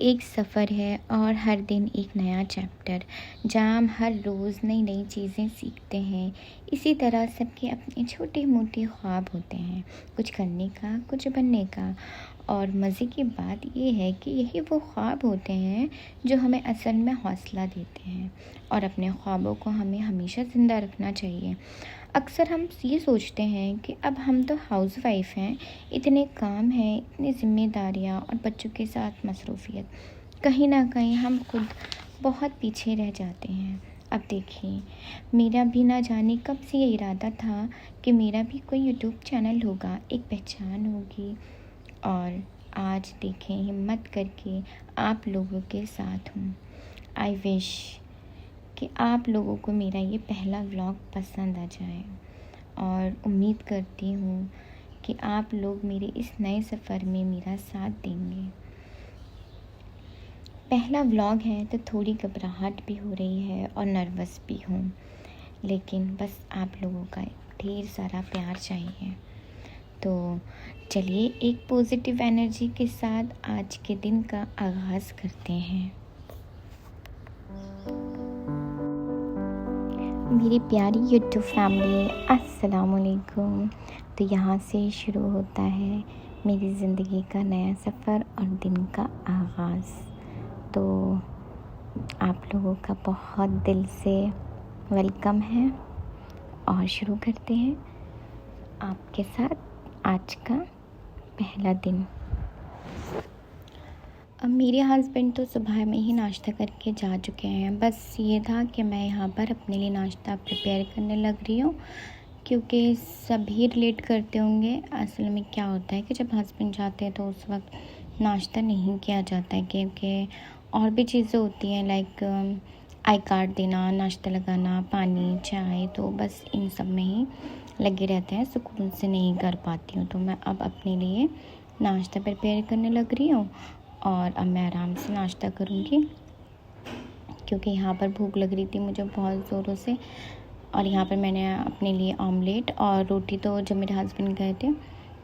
एक सफ़र है और हर दिन एक नया चैप्टर, जहाँ हम हर रोज़ नई नई चीज़ें सीखते हैं। इसी तरह सबके अपने छोटे मोटे ख्वाब होते हैं, कुछ करने का, कुछ बनने का। और मज़े की बात ये है कि यही वो ख्वाब होते हैं जो हमें असल में हौसला देते हैं, और अपने ख्वाबों को हमें हमेशा ज़िंदा रखना चाहिए। अक्सर हम ये सोचते हैं कि अब हम तो हाउसवाइफ हैं, इतने काम हैं, इतनी ज़िम्मेदारियाँ और बच्चों के साथ मसरूफ़ियत, कहीं ना कहीं हम खुद बहुत पीछे रह जाते हैं। अब देखिए, मेरा भी ना जाने कब से ये इरादा था कि मेरा भी कोई यूट्यूब चैनल होगा, एक पहचान होगी। और आज देखें, हिम्मत करके आप लोगों के साथ हूँ। आई विश कि आप लोगों को मेरा ये पहला व्लॉग पसंद आ जाए, और उम्मीद करती हूँ कि आप लोग मेरे इस नए सफ़र में मेरा साथ देंगे। पहला व्लॉग है तो थोड़ी घबराहट भी हो रही है और नर्वस भी हूँ, लेकिन बस आप लोगों का ढेर सारा प्यार चाहिए। तो चलिए एक पॉजिटिव एनर्जी के साथ आज के दिन का आगाज़ करते हैं। मेरी प्यारी यूट्यूब फैमिली, अस्सलाम वालेकुम। तो यहाँ से शुरू होता है मेरी ज़िंदगी का नया सफ़र और दिन का आगाज़। तो आप लोगों का बहुत दिल से वेलकम है, और शुरू करते हैं आपके साथ आज का पहला दिन। अब मेरे हस्बैंड तो सुबह में ही नाश्ता करके जा चुके हैं। बस ये था कि मैं यहाँ पर अपने लिए नाश्ता प्रिपेयर करने लग रही हूँ, क्योंकि सभी रिलेट करते होंगे। असल में क्या होता है कि जब हस्बैंड जाते हैं तो उस वक्त नाश्ता नहीं किया जाता है, क्योंकि और भी चीज़ें होती हैं, लाइक आई कार्ड देना, नाश्ता लगाना, पानी, चाय, तो बस इन सब में ही लगे रहते हैं, सुकून से नहीं कर पाती हूँ। तो मैं अब अपने लिए नाश्ता प्रिपेयर करने लग रही हूँ, और अब मैं आराम से नाश्ता करूँगी, क्योंकि यहाँ पर भूख लग रही थी मुझे बहुत ज़ोरों से। और यहाँ पर मैंने अपने लिए ऑमलेट और रोटी, तो जब मेरे हस्बैंड गए थे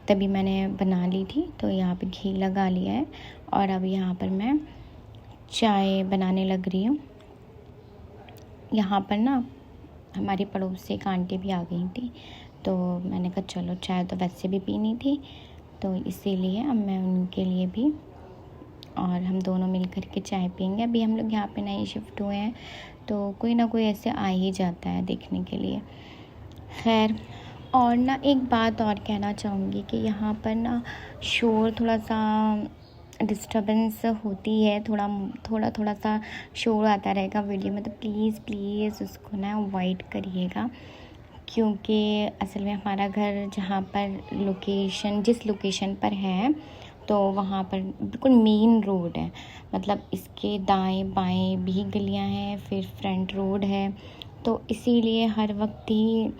तभी मैंने बना ली थी, तो यहाँ पे घी लगा लिया है। और अब यहाँ पर मैं चाय बनाने लग रही हूँ। यहाँ पर ना हमारी पड़ोस से एक आंटी भी आ गई थी, तो मैंने कहा चलो, चाय तो वैसे भी पीनी थी, तो इसीलिए अब मैं उनके लिए भी, और हम दोनों मिल कर के चाय पियेंगे। अभी हम लोग यहाँ पे नए शिफ्ट हुए हैं, तो कोई ना कोई ऐसे आ ही जाता है देखने के लिए। खैर, और ना एक बात और कहना चाहूँगी कि यहाँ पर ना शोर, थोड़ा सा डिस्टर्बेंस होती है, थोड़ा सा शोर आता रहेगा वीडियो में, तो प्लीज़ उसको ना अवॉइड करिएगा। क्योंकि असल में हमारा घर जहाँ पर जिस लोकेशन पर है, तो वहाँ पर बिल्कुल मेन रोड है, मतलब इसके दाएं बाएं भी गलियाँ हैं, फिर फ्रंट रोड है, तो इसीलिए हर वक्त ही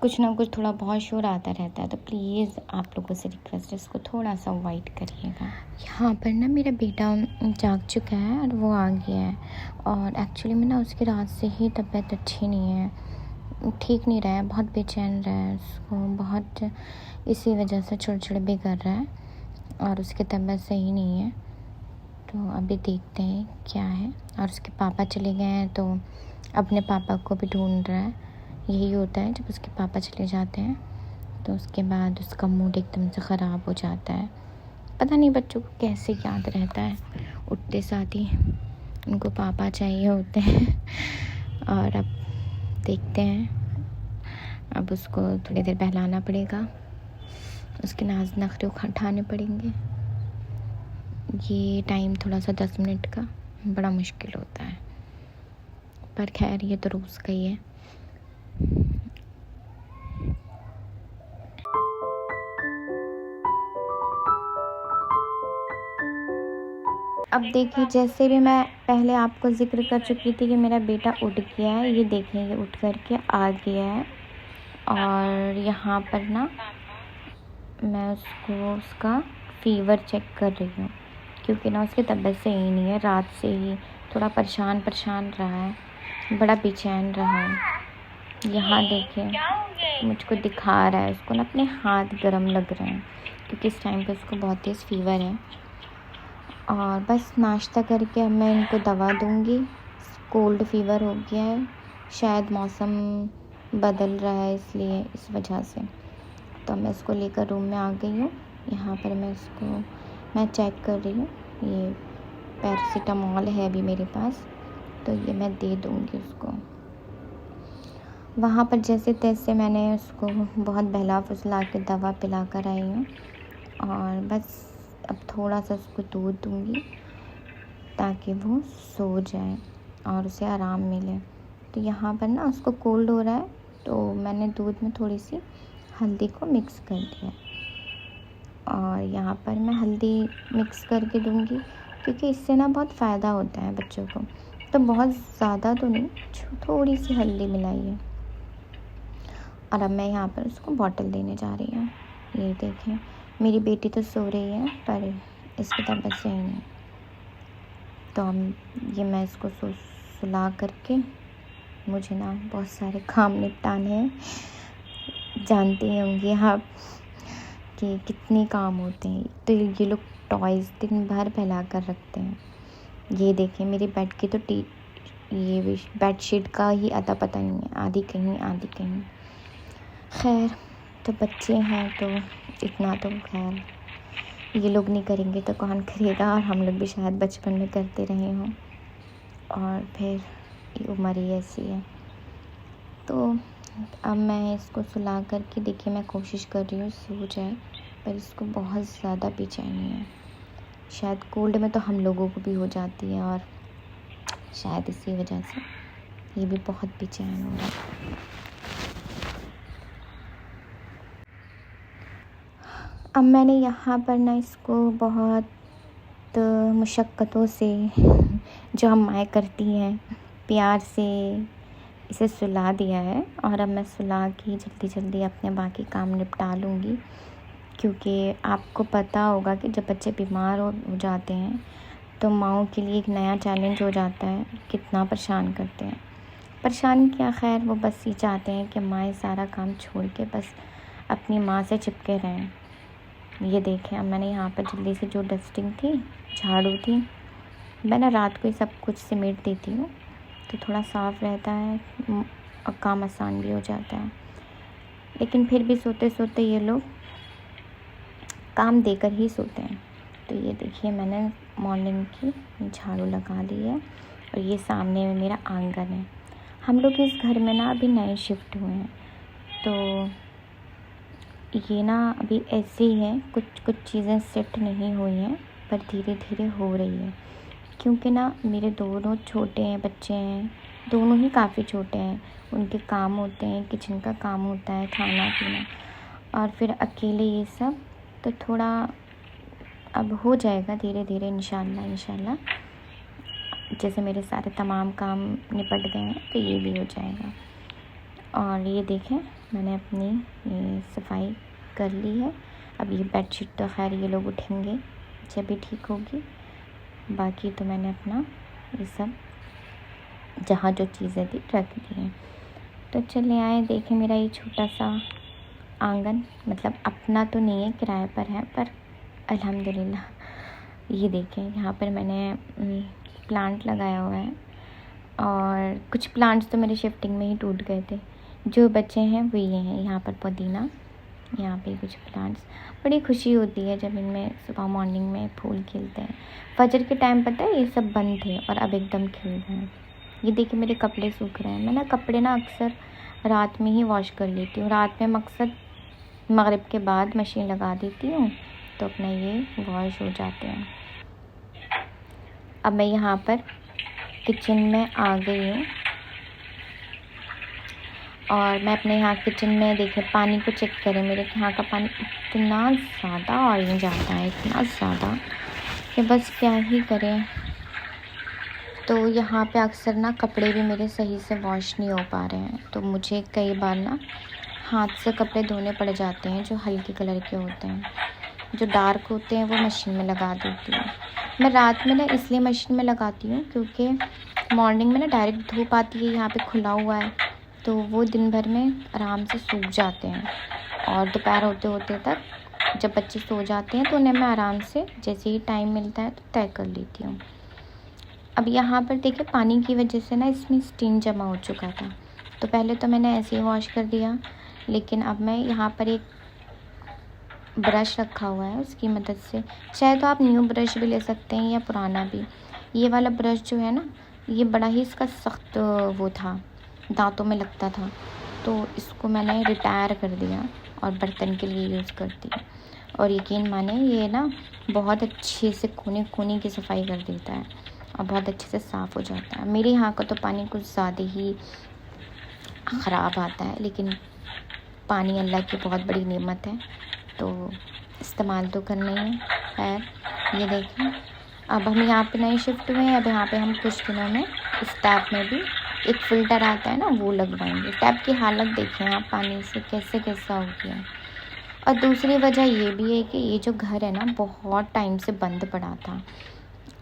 कुछ ना कुछ थोड़ा बहुत शोर आता रहता है। तो प्लीज़ आप लोगों से रिक्वेस्ट है, इसको थोड़ा सा अवॉइड करिएगा। यहाँ पर ना मेरा बेटा जाग चुका है और वो आ गया है, और एक्चुअली में ना उसकी रात से ही तबीयत अच्छी नहीं है, ठीक नहीं रहा है, बहुत बेचैन रहा है, उसको बहुत इसी वजह से चिड़चिड़ भी कर रहा है, और उसकी तबीयत सही नहीं है। तो अभी देखते हैं क्या है। और उसके पापा चले गए हैं, तो अपने पापा को भी ढूंढ रहा है। यही होता है, जब उसके पापा चले जाते हैं तो उसके बाद उसका मूड एकदम से ख़राब हो जाता है। पता नहीं बच्चों को कैसे याद रहता है, उठते साथ ही उनको पापा चाहिए होते हैं। और अब देखते हैं, अब उसको थोड़ी देर बहलाना पड़ेगा, उसके नाज नखरे उठाने पड़ेंगे। ये टाइम थोड़ा सा 10 मिनट का बड़ा मुश्किल होता है, पर खैर ये तो रोज़ का ही है। अब देखिए, जैसे भी मैं पहले आपको ज़िक्र कर चुकी थी कि मेरा बेटा उठ गया है, ये देखें, ये उठ कर के आ गया है। और यहाँ पर ना मैं उसका फ़ीवर चेक कर रही हूँ, क्योंकि ना उसकी तबीयत सही नहीं है, रात से ही थोड़ा परेशान रहा है, बड़ा बेचैन रहा है। यहाँ देखिए, मुझको दिखा रहा है, उसको ना अपने हाथ गर्म लग रहे हैं, क्योंकि इस टाइम पे उसको बहुत तेज़ फ़ीवर है। और बस नाश्ता करके अब मैं इनको दवा दूँगी। कोल्ड फ़ीवर हो गया है, शायद मौसम बदल रहा है इसलिए, इस वजह से। तो मैं इसको लेकर रूम में आ गई हूँ। यहाँ पर मैं चेक कर रही हूँ। ये पैरासिटामॉल है अभी मेरे पास, तो ये मैं दे दूँगी उसको। वहाँ पर जैसे तैसे मैंने उसको बहुत बहला फुसला के दवा पिला कर आई हूँ, और बस अब थोड़ा सा उसको दूध दूँगी ताकि वो सो जाए और उसे आराम मिले। तो यहाँ पर ना उसको कोल्ड हो रहा है, तो मैंने दूध में थोड़ी सी हल्दी को मिक्स कर दिया, और यहाँ पर मैं हल्दी मिक्स करके दूँगी क्योंकि इससे ना बहुत फ़ायदा होता है बच्चों को। तो बहुत ज़्यादा तो नहीं, थोड़ी सी हल्दी मिलाई है। और अब मैं यहाँ पर उसको बॉटल देने जा रही हूँ। ये देखें, मेरी बेटी तो सो रही है पर इसकी तबीयत सही नहीं। तो अब ये मैं इसको सुला करके, मुझे ना बहुत सारे काम निपटाने हैं। जानती होंगी आप कि कितने काम होते हैं। तो ये लोग टॉयज़ दिन भर फैला कर रखते हैं। ये देखें, मेरी बेड की तो ये बेडशीट का ही अता पता नहीं है, आधी कहीं आधी कहीं। खैर, तो बच्चे हैं तो इतना तो खैर ये लोग नहीं करेंगे तो कौन करेगा, और हम लोग भी शायद बचपन में करते रहे हों, और फिर ये उम्र ही ऐसी है। तो अब मैं इसको सुला करके, देखिए मैं कोशिश कर रही हूँ सो जाए, पर इसको बहुत ज़्यादा बेचैनी है। शायद कोल्ड में तो हम लोगों को भी हो जाती है, और शायद इसी वजह से ये भी बहुत बेचैन हो रहा है। अब मैंने यहाँ पर ना इसको बहुत मुशक्क़तों से, जो हम माएँ करती हैं, प्यार से इसे सुला दिया है। और अब मैं सुला के जल्दी जल्दी अपने बाकी काम निपटा लूँगी, क्योंकि आपको पता होगा कि जब बच्चे बीमार हो जाते हैं तो माँओं के लिए एक नया चैलेंज हो जाता है, कितना परेशान करते हैं। परेशान क्या, खैर वो बस ये चाहते हैं कि माँ सारा काम छोड़ के बस अपनी माँ से चिपके रहें। ये देखें, अब मैंने यहाँ पर जल्दी से, जो डस्टिंग थी, झाड़ू थी, मैं ना रात को ही सब कुछ समेट देती हूँ तो थोड़ा साफ़ रहता है और काम आसान भी हो जाता है। लेकिन फिर भी सोते सोते ये लोग काम देकर ही सोते हैं। तो ये देखिए, मैंने मॉर्निंग की झाड़ू लगा ली है, और ये सामने में मेरा आंगन है। हम लोग इस घर में ना अभी नए शिफ्ट हुए हैं, तो ये ना अभी ऐसे ही है, कुछ चीज़ें सेट नहीं हुई हैं, पर धीरे धीरे हो रही है। क्योंकि ना मेरे दोनों छोटे हैं, बच्चे हैं, दोनों ही काफ़ी छोटे हैं। उनके काम होते हैं, किचन का काम होता है, खाना पीना, और फिर अकेले ये सब, तो थोड़ा अब हो जाएगा धीरे धीरे, इंशाल्लाह। जैसे मेरे सारे तमाम काम निपट गए हैं तो ये भी हो जाएगा। और ये देखें, मैंने अपनी ये सफाई कर ली है। अब ये बेडशीट तो खैर ये लोग उठेंगे जब भी ठीक होगी। बाकी तो मैंने अपना ये सब जहाँ जो चीज़ें थी रख दी हैं। तो चले आए, देखें मेरा ये छोटा सा आंगन, मतलब अपना तो नहीं है, किराए पर है, पर अल्हम्दुलिल्लाह। ये देखें, यहाँ पर मैंने प्लांट लगाया हुआ है, और कुछ प्लांट्स तो मेरे शिफ्टिंग में ही टूट गए थे। जो बचे हैं वो ये हैं, यहाँ पर पुदीना, यहाँ पे कुछ प्लांट्स। बड़ी खुशी होती है जब इनमें सुबह मॉर्निंग में फूल खिलते हैं। फजर के टाइम पता है ये सब बंद थे और अब एकदम खिल रहे हैं। ये देखिए मेरे कपड़े सूख रहे हैं। मैं ना कपड़े ना अक्सर रात में ही वॉश कर लेती हूँ। रात में मकसद मगरिब के बाद मशीन लगा देती हूँ तो अपना ये वॉश हो जाते हैं। अब मैं यहाँ पर किचन में आ गई हूँ, और मैं अपने यहाँ किचन में देखें पानी को चेक करें। मेरे यहाँ का पानी इतना ज़्यादा ऑरेंज आता है, इतना ज़्यादा कि बस क्या ही करें। तो यहाँ पे अक्सर ना कपड़े भी मेरे सही से वॉश नहीं हो पा रहे हैं, तो मुझे कई बार ना हाथ से कपड़े धोने पड़ जाते हैं। जो हल्के कलर के होते हैं, जो डार्क होते हैं, वो मशीन में लगा देती हूँ। मैं रात में ना इसलिए मशीन में लगाती हूँ क्योंकि मॉर्निंग में ना डायरेक्ट धूप आती है, यहाँ पे खुला हुआ है, तो वो दिन भर में आराम से सूख जाते हैं, और दोपहर होते होते तक जब बच्चे सो जाते हैं तो उन्हें मैं आराम से जैसे ही टाइम मिलता है तो तय कर लेती हूँ। अब यहाँ पर देखिए पानी की वजह से ना इसमें स्टीन जमा हो चुका था, तो पहले तो मैंने ऐसे ही वॉश कर दिया, लेकिन अब मैं यहाँ पर एक ब्रश रखा हुआ है, उसकी मदद से, चाहे तो आप न्यू ब्रश भी ले सकते हैं या पुराना भी। ये वाला ब्रश जो है ना, ये बड़ा ही इसका सख्त वो था, दांतों में लगता था, तो इसको मैंने रिटायर कर दिया और बर्तन के लिए यूज़ करती हूँ। और यकीन माने ये ना बहुत अच्छे से कोने कोने की सफाई कर देता है और बहुत अच्छे से साफ़ हो जाता है। मेरे यहाँ का तो पानी कुछ ज़्यादा ही ख़राब आता है, लेकिन पानी अल्लाह की बहुत बड़ी नेमत है, तो इस्तेमाल तो करना ही है। खैर ये देखें, अब हम यहाँ पे नए शिफ्ट हुए हैं। अब यहाँ पे हम कुछ दिनों में इस टैप में भी एक फ़िल्टर आता है ना, वो लगवाएंगे। टैप की हालत देखें आप, पानी से कैसे कैसा हो गया है। और दूसरी वजह ये भी है कि ये जो घर है ना बहुत टाइम से बंद पड़ा था,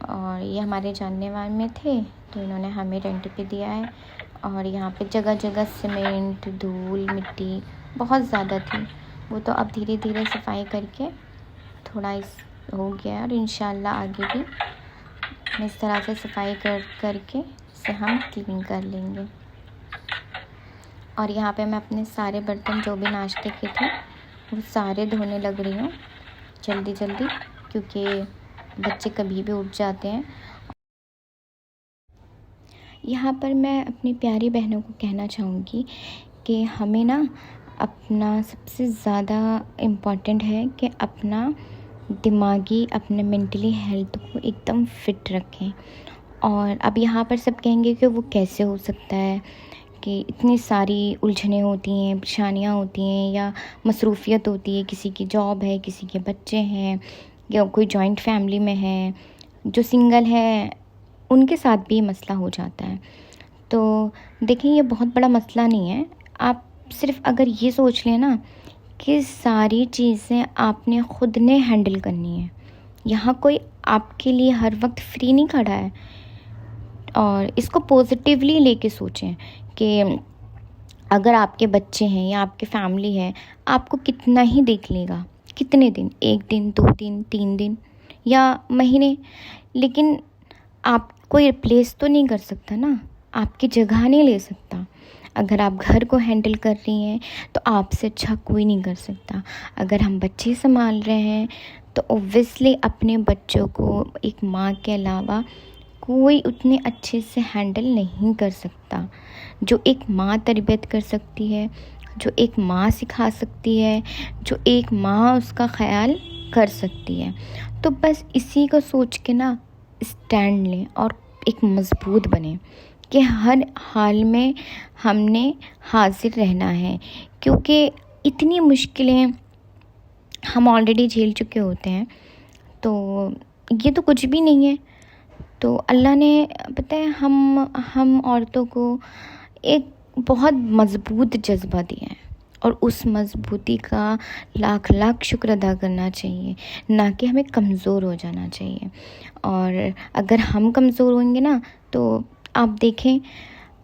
और ये हमारे जानने वाले में थे, तो इन्होंने हमें रेंट पे दिया है। और यहाँ पे जगह जगह सीमेंट, धूल, मिट्टी बहुत ज़्यादा थी, वो तो अब धीरे धीरे सफाई करके थोड़ा इस हो गया है। और इंशाल्लाह आगे भी हम इस तरह से सफाई करके इसे हम क्लीन कर लेंगे। और यहाँ पे मैं अपने सारे बर्तन जो भी नाश्ते के थे वो सारे धोने लग रही हूँ जल्दी जल्दी, क्योंकि बच्चे कभी भी उठ जाते हैं। यहाँ पर मैं अपनी प्यारी बहनों को कहना चाहूँगी कि हमें ना अपना सबसे ज़्यादा इम्पॉर्टेंट है कि अपना दिमागी, अपने मेंटली हेल्थ को एकदम फ़िट रखें। और अब यहाँ पर सब कहेंगे कि वो कैसे हो सकता है, कि इतनी सारी उलझनें होती हैं, परेशानियाँ होती हैं, या मसरूफ़ियत होती है, किसी की जॉब है, किसी के बच्चे हैं, या कोई जॉइंट फैमिली में है। जो सिंगल है उनके साथ भी मसला हो जाता है। तो देखिए ये बहुत बड़ा मसला नहीं है। आप सिर्फ अगर ये सोच लें ना कि सारी चीज़ें आपने ख़ुद ने हैंडल करनी है, यहाँ कोई आपके लिए हर वक्त फ्री नहीं खड़ा है। और इसको पॉजिटिवली लेके सोचें कि अगर आपके बच्चे हैं या आपकी फैमिली है, आपको कितना ही देख लेगा, कितने दिन, 1 दिन, 2 दिन, 3 दिन या महीने, लेकिन आप कोई रिप्लेस तो नहीं कर सकता ना, आपकी जगह नहीं ले सकता। अगर आप घर को हैंडल कर रही हैं तो आपसे अच्छा कोई नहीं कर सकता। अगर हम बच्चे संभाल रहे हैं तो ऑब्वियसली अपने बच्चों को एक माँ के अलावा कोई उतने अच्छे से हैंडल नहीं कर सकता। जो एक माँ तरबियत कर सकती है, जो एक माँ सिखा सकती है, जो एक माँ उसका ख्याल कर सकती है। तो बस इसी को सोच के ना स्टैंड लें और एक मज़बूत बने कि हर हाल में हमने हाजिर रहना है, क्योंकि इतनी मुश्किलें हम ऑलरेडी झेल चुके होते हैं, तो ये तो कुछ भी नहीं है। तो अल्लाह ने पता है हम औरतों को एक बहुत मज़बूत जज्बा दिया है, और उस मज़बूती का लाख लाख शुक्र अदा करना चाहिए, ना कि हमें कमज़ोर हो जाना चाहिए। और अगर हम कमज़ोर होंगे ना तो आप देखें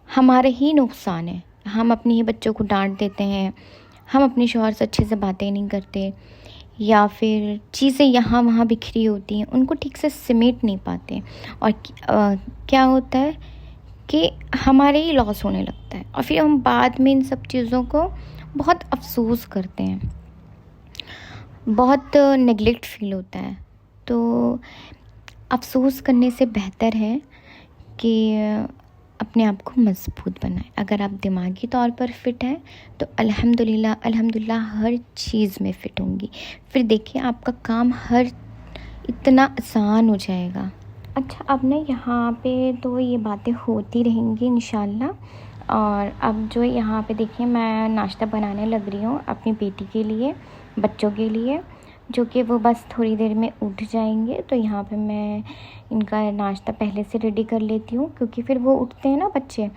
हमारे ही नुकसान है। हम अपने ही बच्चों को डांट देते हैं, हम अपने शौहर से अच्छे से बातें नहीं करते, या फिर चीज़ें यहाँ वहाँ बिखरी होती हैं, उनको ठीक से समेट नहीं पाते, और क्या होता है कि हमारे ही लॉस होने लगता है, और फिर हम बाद में इन सब चीज़ों को बहुत अफसोस करते हैं, बहुत नेगलेक्ट फील होता है। तो अफसोस करने से बेहतर है कि अपने आप को मज़बूत बनाएं। अगर आप दिमागी तौर पर फ़िट हैं तो अल्हम्दुलिल्लाह हर चीज़ में फ़िट होंगी। फिर देखिए आपका काम हर इतना आसान हो जाएगा। अच्छा, अब ना यहाँ पे तो ये बातें होती रहेंगी इंशाल्लाह। और अब जो यहाँ पे देखिए मैं नाश्ता बनाने लग रही हूँ अपनी बेटी के लिए, बच्चों के लिए, जो कि वो बस थोड़ी देर में उठ जाएंगे। तो यहाँ पे मैं इनका नाश्ता पहले से रेडी कर लेती हूँ, क्योंकि फिर वो उठते हैं ना बच्चे,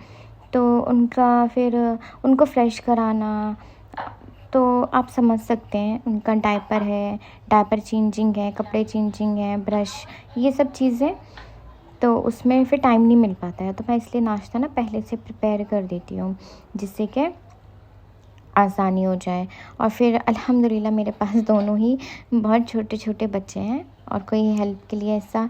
तो उनको फ़्रेश कराना, तो आप समझ सकते हैं। उनका डायपर है, डायपर चेंजिंग है, कपड़े चेंजिंग है, ब्रश, ये सब चीज़ें, तो उसमें फिर टाइम नहीं मिल पाता है। तो मैं इसलिए नाश्ता ना पहले से प्रिपेयर कर देती हूँ, जिससे कि आसानी हो जाए। और फिर अल्हम्दुलिल्लाह मेरे पास दोनों ही बहुत छोटे छोटे बच्चे हैं और कोई हेल्प के लिए ऐसा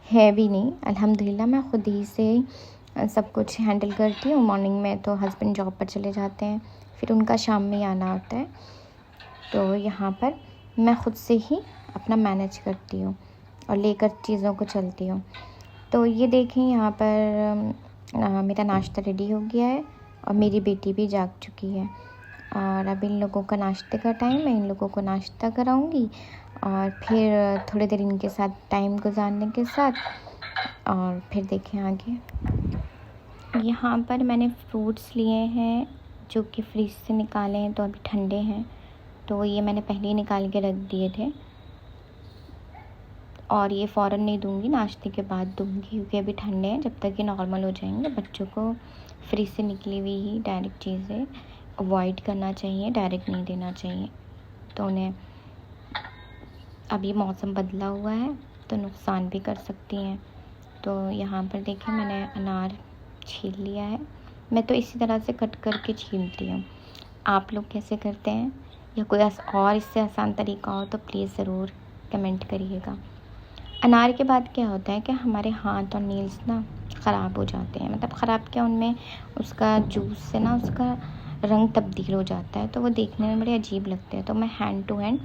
है भी नहीं। अल्हम्दुलिल्लाह मैं ख़ुद ही से सब कुछ हैंडल करती हूँ। मॉर्निंग में तो हस्बैंड जॉब पर चले जाते हैं, फिर उनका शाम में आना होता है, तो यहाँ पर मैं ख़ुद से ही अपना मैनेज करती हूँ और लेकर चीज़ों को चलती हूँ। तो ये देखें यहाँ पर मेरा नाश्ता रेडी हो गया है और मेरी बेटी भी जाग चुकी है और अब इन लोगों का नाश्ते का टाइम है। इन लोगों को नाश्ता कराऊंगी और फिर थोड़ी देर इनके साथ टाइम गुजारने के साथ और फिर देखें आगे। यहाँ पर मैंने फ्रूट्स लिए हैं जो कि फ्रिज से निकाले हैं, तो अभी ठंडे हैं, तो ये मैंने पहले ही निकाल के रख दिए थे और ये फ़ौरन नहीं दूंगी, नाश्ते के बाद दूंगी क्योंकि अभी ठंडे हैं। जब तक ये नॉर्मल हो जाएंगे, बच्चों को फ्रिज से निकली हुई ही डायरेक्ट चीज़ें अवॉइड करना चाहिए, डायरेक्ट नहीं देना चाहिए। तो उन्हें अभी मौसम बदला हुआ है तो नुकसान भी कर सकती हैं। तो यहाँ पर देखें मैंने अनार छील लिया है। मैं तो इसी तरह से कट करके छीलती हूँ। आप लोग कैसे करते हैं या कोई और इससे आसान तरीका हो तो प्लीज़ ज़रूर कमेंट करिएगा। अनार के बाद क्या होता है कि हमारे हाथ और नेल्स ना ख़राब हो जाते हैं, मतलब ख़राब क्या, उनमें उसका जूस से ना उसका रंग तब्दील हो जाता है, तो वो देखने में बड़े अजीब लगते हैं। तो मैं हैंड टू हैंड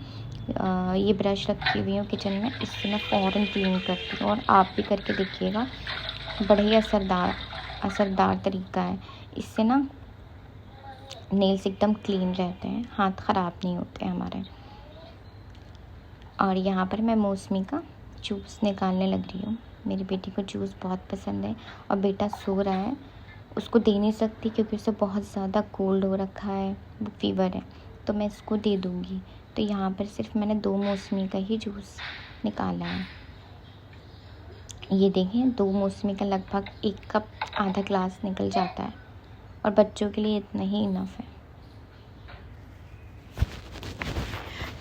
ये ब्रश रखी हुई हूँ किचन में, इससे मैं फ़ौरन क्लीन करती हूँ और आप भी करके देखिएगा। बड़ा ही असरदार तरीका है, इससे ना नेल्स एकदम क्लीन रहते हैं, हाथ ख़राब नहीं होते हमारे। और यहाँ पर मैं मौसमी का जूस निकालने लग रही हूँ। मेरी बेटी को जूस बहुत पसंद है और बेटा सो रहा है, उसको दे नहीं सकती क्योंकि उसे बहुत ज़्यादा कोल्ड हो रखा है, वो फीवर है, तो मैं इसको दे दूँगी। तो यहाँ पर सिर्फ मैंने 2 मौसमी का ही जूस निकाला है। ये देखें 2 मौसमी का लगभग 1 कप आधा ग्लास निकल जाता है और बच्चों के लिए इतना ही इनफ है।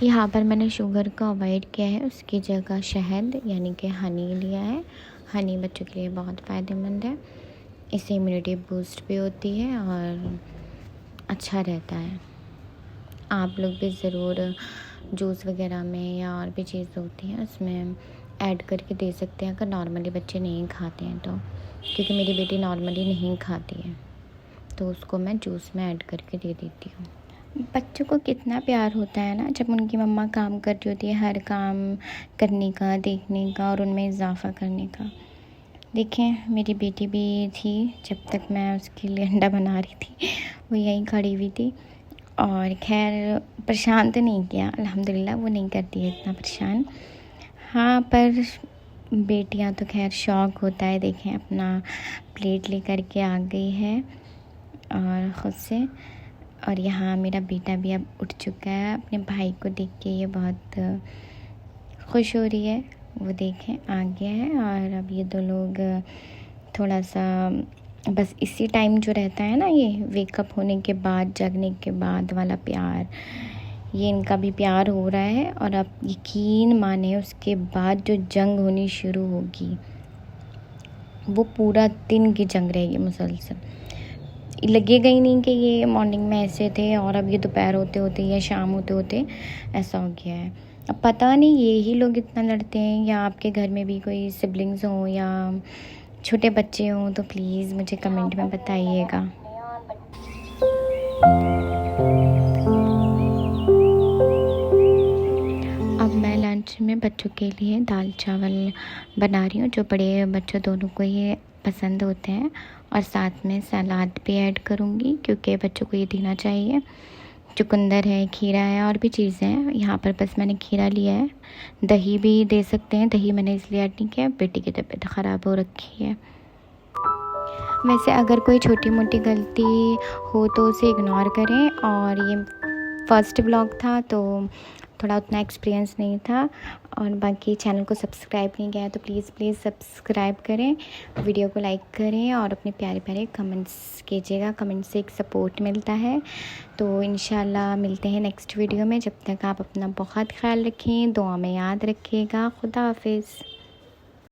यहाँ पर मैंने शुगर का अवॉइड किया है, उसकी जगह शहद यानी कि हनी लिया है। हनी बच्चों के लिए बहुत फ़ायदेमंद है, इससे इम्यूनिटी बूस्ट भी होती है और अच्छा रहता है। आप लोग भी ज़रूर जूस वगैरह में या और भी चीज़ होती हैं उसमें ऐड करके दे सकते हैं अगर नॉर्मली बच्चे नहीं खाते हैं तो, क्योंकि मेरी बेटी नॉर्मली नहीं खाती है तो उसको मैं जूस में ऐड करके दे देती हूँ। बच्चों को कितना प्यार होता है ना जब उनकी मम्मा काम कर रही होती है, हर काम करने का, देखने का और उनमें इजाफ़ा करने का। देखें मेरी बेटी भी थी, जब तक मैं उसके लिए अंडा बना रही थी वो यहीं खड़ी हुई थी और खैर परेशान तो नहीं किया, अल्हम्दुलिल्लाह वो नहीं करती है इतना परेशान। हाँ पर बेटियां तो खैर शौक़ होता है। देखें अपना प्लेट लेकर के आ गई है और ख़ुद से, और यहाँ मेरा बेटा भी अब उठ चुका है। अपने भाई को देख के ये बहुत खुश हो रही है, वो देखें आ गया है। और अब ये 2 लोग थोड़ा सा बस इसी टाइम जो रहता है ना, ये वेकअप होने के बाद, जगने के बाद वाला प्यार, ये इनका भी प्यार हो रहा है। और अब यकीन माने उसके बाद जो जंग होनी शुरू होगी वो पूरा दिन की जंग रहेगी मुसलसल। लगेगा ही नहीं कि ये मॉर्निंग में ऐसे थे और अब ये दोपहर होते होते या शाम होते होते ऐसा हो गया है। अब पता नहीं ये ही लोग इतना लड़ते हैं या आपके घर में भी कोई सिबलिंग्स हों या छोटे बच्चे हों, तो प्लीज़ मुझे कमेंट में बताइएगा। अब मैं लंच में बच्चों के लिए दाल चावल बना रही हूँ, जो बड़े बच्चों दोनों को ये पसंद होते हैं, और साथ में सलाद भी ऐड करूँगी क्योंकि बच्चों को ये देना चाहिए। चुकंदर है, खीरा है और भी चीज़ें हैं। यहाँ पर बस मैंने खीरा लिया है, दही भी दे सकते हैं, दही मैंने इसलिए ऐड नहीं किया, बेटी की तबीयत ख़राब हो रखी है। वैसे अगर कोई छोटी मोटी गलती हो तो उसे इग्नोर करें। और ये फर्स्ट व्लॉग था तो थोड़ा उतना एक्सपीरियंस नहीं था, और बाकी चैनल को सब्सक्राइब नहीं किया है तो प्लीज़ सब्सक्राइब करें, वीडियो को लाइक करें और अपने प्यारे प्यारे कमेंट्स कीजिएगा। कमेंट से एक सपोर्ट मिलता है। तो इंशाल्लाह मिलते हैं नेक्स्ट वीडियो में। जब तक आप अपना बहुत ख्याल रखें, दुआ में याद रखिएगा। खुदा हाफिज़।